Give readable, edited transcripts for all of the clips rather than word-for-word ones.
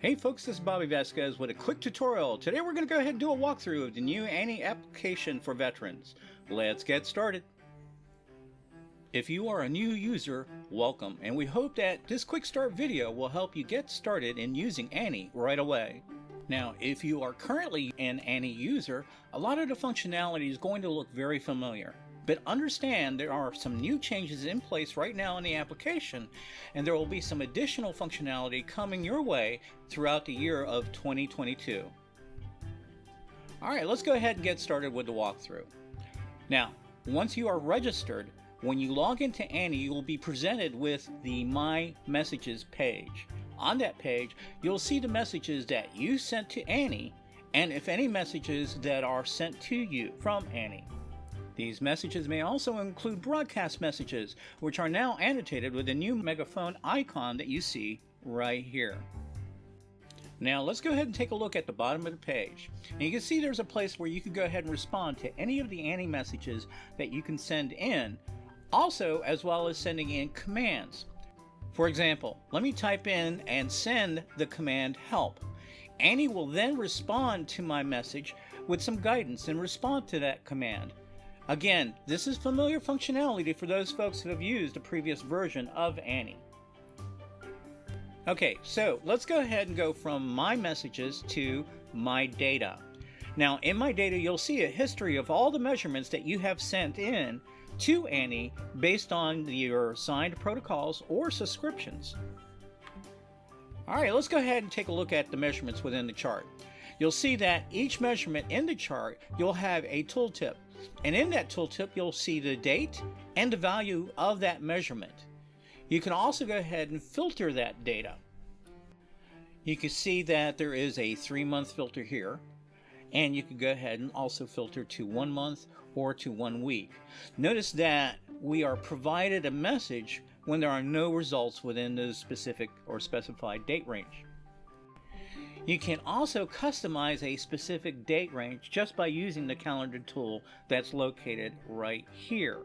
Hey folks, this is Bobby Vasquez with a quick tutorial. Today we're going to go ahead and do a walkthrough of the new ANI application for veterans. Let's get started. If you are a new user, welcome, and we hope that this quick start video will help you get started in using ANI right away. Now, if you are currently an ANI user, a lot of the functionality is going to look very familiar. But understand there are some new changes in place right now in the application, and there will be some additional functionality coming your way throughout the year of 2022. Alright, let's go ahead and get started with the walkthrough. Now, once you are registered, when you log into ANI, you will be presented with the My Messages page. On that page, you'll see the messages that you sent to ANI, and if any messages that are sent to you from ANI. These messages may also include broadcast messages, which are now annotated with the new megaphone icon that you see right here. Now let's go ahead and take a look at the bottom of the page. And you can see there's a place where you can go ahead and respond to any of the ANI messages that you can send in, also as well as sending in commands. For example, let me type in and send the command help. ANI will then respond to my message with some guidance in response to that command. Again, this is familiar functionality for those folks who have used a previous version of ANI. Okay, so let's go ahead and go from My Messages to My Data. Now, in My Data, you'll see a history of all the measurements that you have sent in to ANI based on your assigned protocols or subscriptions. Alright, let's go ahead and take a look at the measurements within the chart. You'll see that each measurement in the chart, you'll have a tooltip. And in that tooltip, you'll see the date and the value of that measurement. You can also go ahead and filter that data. You can see that there is a 3-month filter here, and you can go ahead and also filter to 1 month or to 1 week. Notice that we are provided a message when there are no results within the specific or specified date range. You can also customize a specific date range just by using the calendar tool that's located right here.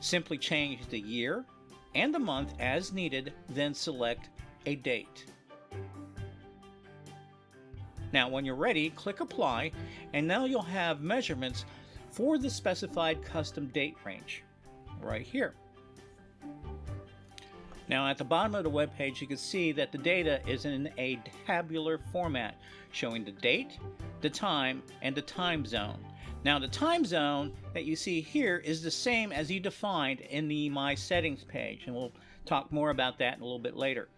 Simply change the year and the month as needed, then select a date. Now when you're ready, click Apply, and now you'll have measurements for the specified custom date range right here. Now at the bottom of the web page, you can see that the data is in a tabular format, showing the date, the time, and the time zone. Now the time zone that you see here is the same as you defined in the My Settings page, and we'll talk more about that in a little bit later.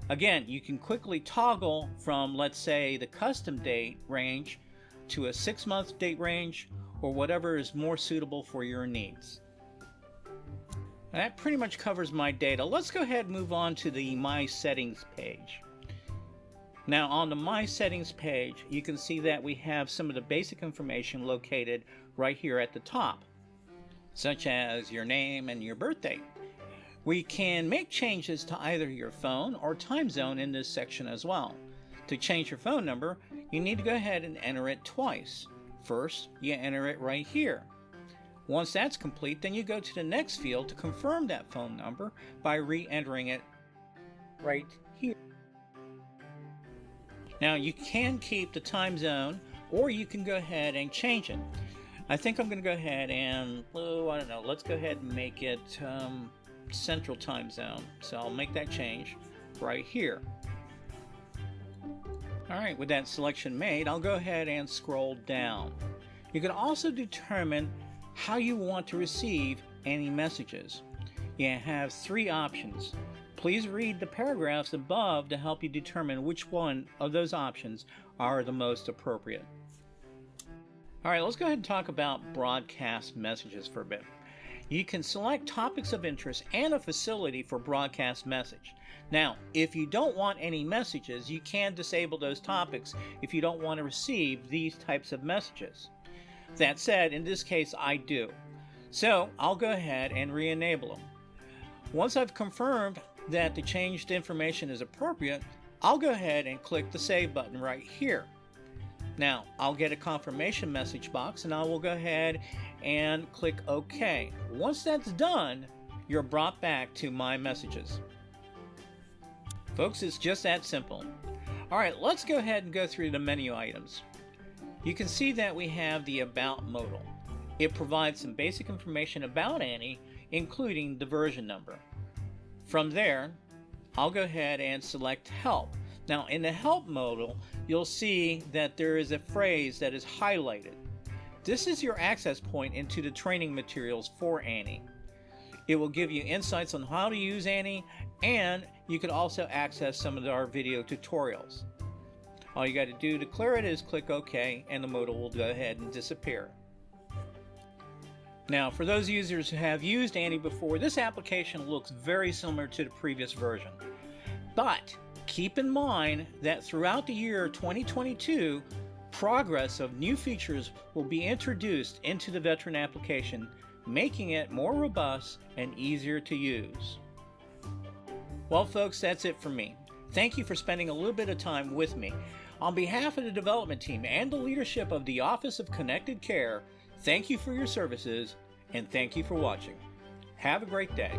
Again, you can quickly toggle from, let's say, the custom date range to a 6-month date range, or whatever is more suitable for your needs. That pretty much covers My Data. Let's go ahead and move on to the My Settings page. Now on the My Settings page, you can see that we have some of the basic information located right here at the top, such as your name and your birthday. We can make changes to either your phone or time zone in this section as well. To change your phone number, you need to go ahead and enter it twice. First, you enter it right here. Once that's complete, then you go to the next field to confirm that phone number by re-entering it right here. Now you can keep the time zone, or you can go ahead and change it. I think I'm going to go ahead and, I don't know, let's go ahead and make it Central Time Zone. So I'll make that change right here. Alright, with that selection made, I'll go ahead and scroll down. You can also determine how you want to receive any messages. You have 3 options. Please read the paragraphs above to help you determine which one of those options are the most appropriate. Alright, let's go ahead and talk about broadcast messages for a bit. You can select topics of interest and a facility for broadcast message. Now, if you don't want any messages, you can disable those topics if you don't want to receive these types of messages. That said, in this case, I do. So I'll go ahead and re-enable them. Once I've confirmed that the changed information is appropriate, I'll go ahead and click the Save button right here. Now, I'll get a confirmation message box, and I will go ahead and click OK. Once that's done, you're brought back to My Messages. Folks, it's just that simple. Alright, let's go ahead and go through the menu items. You can see that we have the About modal. It provides some basic information about Annie, including the version number. From there, I'll go ahead and select Help. Now in the Help modal, you'll see that there is a phrase that is highlighted. This is your access point into the training materials for Annie. It will give you insights on how to use Annie, and you can also access some of our video tutorials. All you got to do to clear it is click OK, and the modal will go ahead and disappear. Now, for those users who have used Annie before, this application looks very similar to the previous version. But keep in mind that throughout the year 2022, progress of new features will be introduced into the veteran application, making it more robust and easier to use. Well folks, that's it for me. Thank you for spending a little bit of time with me. On behalf of the development team and the leadership of the Office of Connected Care, thank you for your services and thank you for watching. Have a great day.